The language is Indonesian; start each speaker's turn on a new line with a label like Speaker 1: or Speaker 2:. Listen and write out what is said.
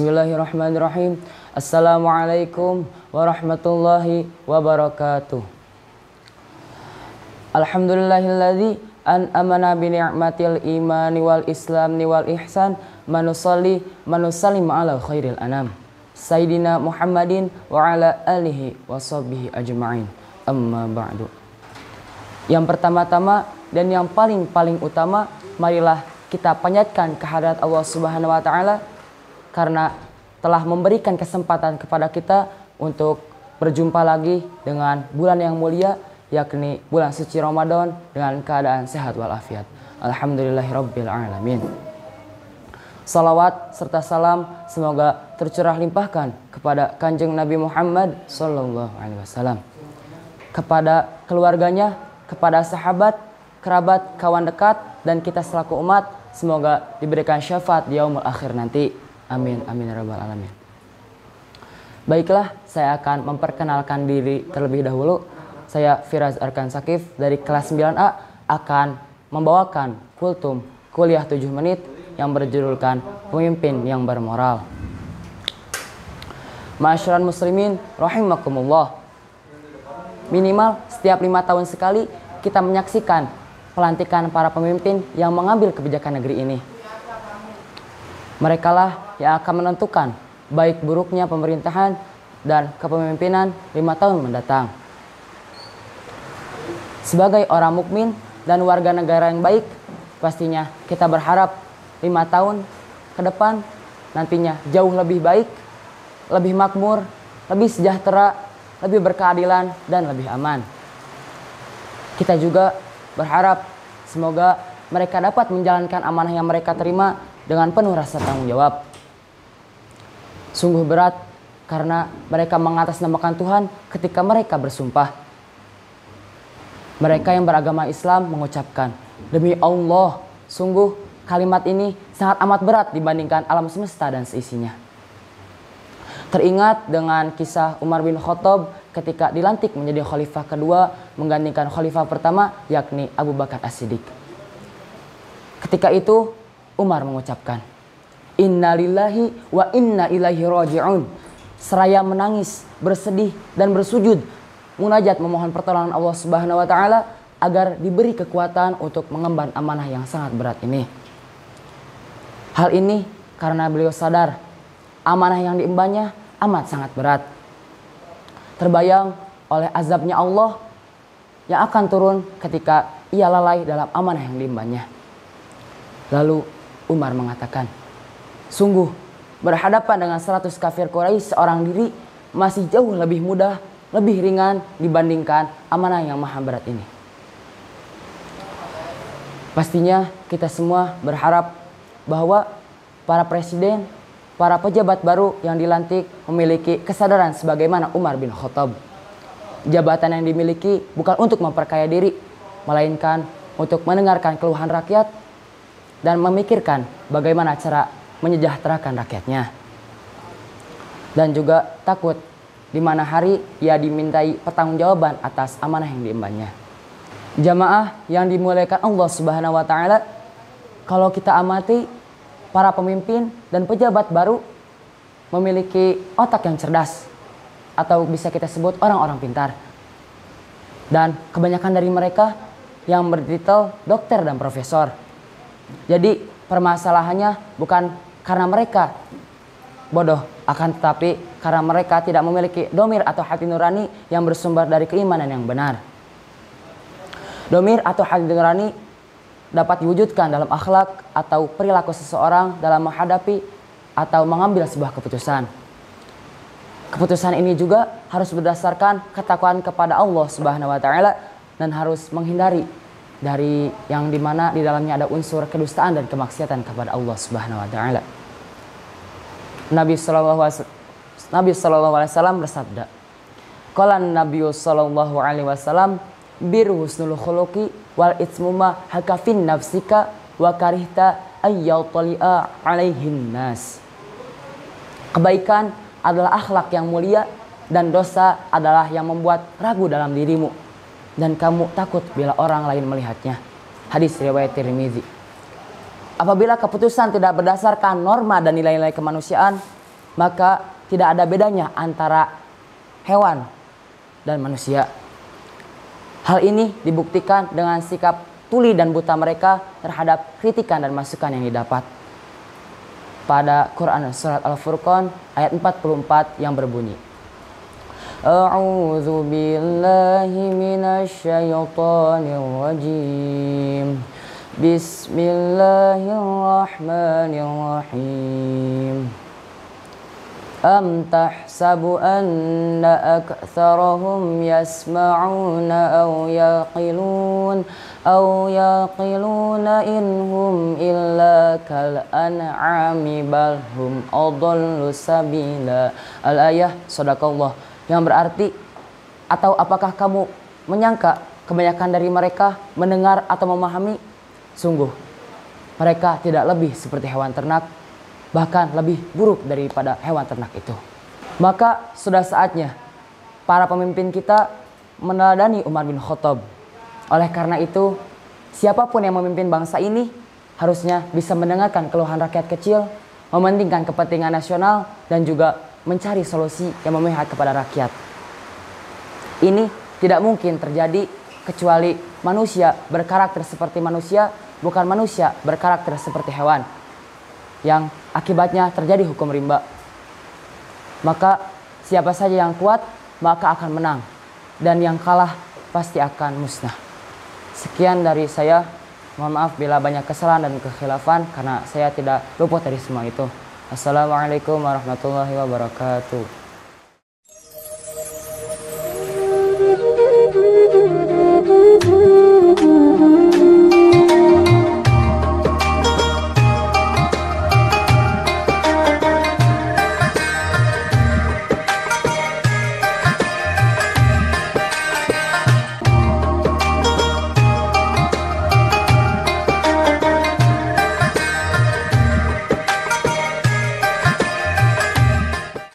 Speaker 1: Bismillahirrahmanirrahim. Assalamualaikum warahmatullahi wabarakatuh. Alhamdulillahilladzi an'amana bi ni'matil imani wal islamni wal ihsan manusalli manusallim ala khairil anam Sayyidina Muhammadin wa ala alihi wa sahbihi ajma'in. Amma ba'du. Yang pertama-tama dan yang paling utama, marilah kita panjatkan kehadirat Allah Subhanahu wa taala karena telah memberikan kesempatan kepada kita untuk berjumpa lagi dengan bulan yang mulia, yakni bulan suci Ramadan dengan keadaan sehat walafiat. Alhamdulillahirabbil alamin. Salawat serta salam semoga tercurah limpahkan kepada Kanjeng Nabi Muhammad sallallahu alaihi wasallam, kepada keluarganya, kepada sahabat, kerabat, kawan dekat, dan kita selaku umat, semoga diberikan syafaat di yaumul akhir nanti. Amin amin ya rabbal alamin. Baiklah, saya akan memperkenalkan diri terlebih dahulu. Saya Firaz Arkan Sakif dari kelas 9A akan membawakan kultum kuliah 7 menit yang berjudulkan Pemimpin yang Bermoral. Ma'asyiral muslimin rahimakumullah. Minimal setiap 5 tahun sekali kita menyaksikan pelantikan para pemimpin yang mengambil kebijakan negeri ini. Merekalah yang akan menentukan baik buruknya pemerintahan dan kepemimpinan 5 tahun mendatang. Sebagai orang mukmin dan warga negara yang baik, pastinya kita berharap 5 tahun ke depan nantinya jauh lebih baik, lebih makmur, lebih sejahtera, lebih berkeadilan, dan lebih aman. Kita juga berharap semoga mereka dapat menjalankan amanah yang mereka terima dengan penuh rasa tanggung jawab. Sungguh berat karena mereka mengatasnamakan Tuhan ketika mereka bersumpah. Mereka yang beragama Islam mengucapkan, demi Allah, sungguh kalimat ini sangat amat berat dibandingkan alam semesta dan seisinya. Teringat dengan kisah Umar bin Khattab ketika dilantik menjadi khalifah kedua menggantikan khalifah pertama, yakni Abu Bakar As-Siddiq. Ketika itu Umar mengucapkan, innalillahi wa inna ilaihi raji'un. Seraya menangis, bersedih, dan bersujud munajat memohon pertolongan Allah Subhanahu wa taala agar diberi kekuatan untuk mengemban amanah yang sangat berat ini. Hal ini karena beliau sadar amanah yang diembannya amat sangat berat. Terbayang oleh azabnya Allah yang akan turun ketika ia lalai dalam amanah yang diembannya. Lalu Umar mengatakan, sungguh berhadapan dengan 100 kafir Quraisy seorang diri masih jauh lebih mudah, lebih ringan dibandingkan amanah yang maha berat ini. Pastinya kita semua berharap bahwa para presiden, para pejabat baru yang dilantik memiliki kesadaran sebagaimana Umar bin Khattab. Jabatan yang dimiliki bukan untuk memperkaya diri, melainkan untuk mendengarkan keluhan rakyat dan memikirkan bagaimana cara menyejahterakan rakyatnya. Dan juga takut di mana hari ia dimintai pertanggungjawaban atas amanah yang diembannya. Jamaah yang dimuliakan Allah Subhanahu wa taala, kalau kita amati para pemimpin dan pejabat baru memiliki otak yang cerdas atau bisa kita sebut orang-orang pintar. Dan kebanyakan dari mereka yang bertitel dokter dan profesor. Jadi permasalahannya bukan karena mereka bodoh, akan tetapi karena mereka tidak memiliki domir atau hati nurani yang bersumber dari keimanan yang benar. Domir atau hati nurani dapat diwujudkan dalam akhlak atau perilaku seseorang dalam menghadapi atau mengambil sebuah keputusan. Keputusan ini juga harus berdasarkan ketakwaan kepada Allah Subhanahu wa taala dan harus menghindari dari yang dimana di dalamnya ada unsur kedustaan dan kemaksiatan kepada Allah Subhanahu wa taala. Nabi sallallahu alaihi wasallam bersabda, qala Nabi sallallahu alaihi wasallam, bir husnul khuluqi wal itsmuma hakafin nafsika wa karihta ayyatali'a alaihin nas. Kebaikan adalah akhlak yang mulia dan dosa adalah yang membuat ragu dalam dirimu dan kamu takut bila orang lain melihatnya. Hadis riwayat Tirmizi. Apabila keputusan tidak berdasarkan norma dan nilai-nilai kemanusiaan, maka tidak ada bedanya antara hewan dan manusia. Hal ini dibuktikan dengan sikap tuli dan buta mereka terhadap kritikan dan masukan yang didapat. Pada Quran Surat Al-Furqan ayat 44 yang berbunyi, A'udzu billahi minasyaitonir rajim. Bismillahirrahmanirrahim. Am tahsabu anna aktsarahum yasma'una aw yaqiluna inhum illa kal an'ami bal hum adallu sabila. Al-ayah, sadaqallah, yang berarti, atau apakah kamu menyangka kebanyakan dari mereka mendengar atau memahami? Sungguh mereka tidak lebih seperti hewan ternak, bahkan lebih buruk daripada hewan ternak itu. Maka sudah saatnya para pemimpin kita meneladani Umar bin Khattab. Oleh karena itu, siapapun yang memimpin bangsa ini harusnya bisa mendengarkan keluhan rakyat kecil, mementingkan kepentingan nasional, dan juga mencari solusi yang memihak kepada rakyat. Ini tidak mungkin terjadi kecuali manusia berkarakter seperti manusia, bukan manusia berkarakter seperti hewan, yang akibatnya terjadi hukum rimba. Maka siapa saja yang kuat maka akan menang, dan yang kalah pasti akan musnah. Sekian dari saya. Mohon maaf bila banyak kesalahan dan kekhilafan, karena saya tidak luput dari semua itu. Assalamualaikum warahmatullahi wabarakatuh.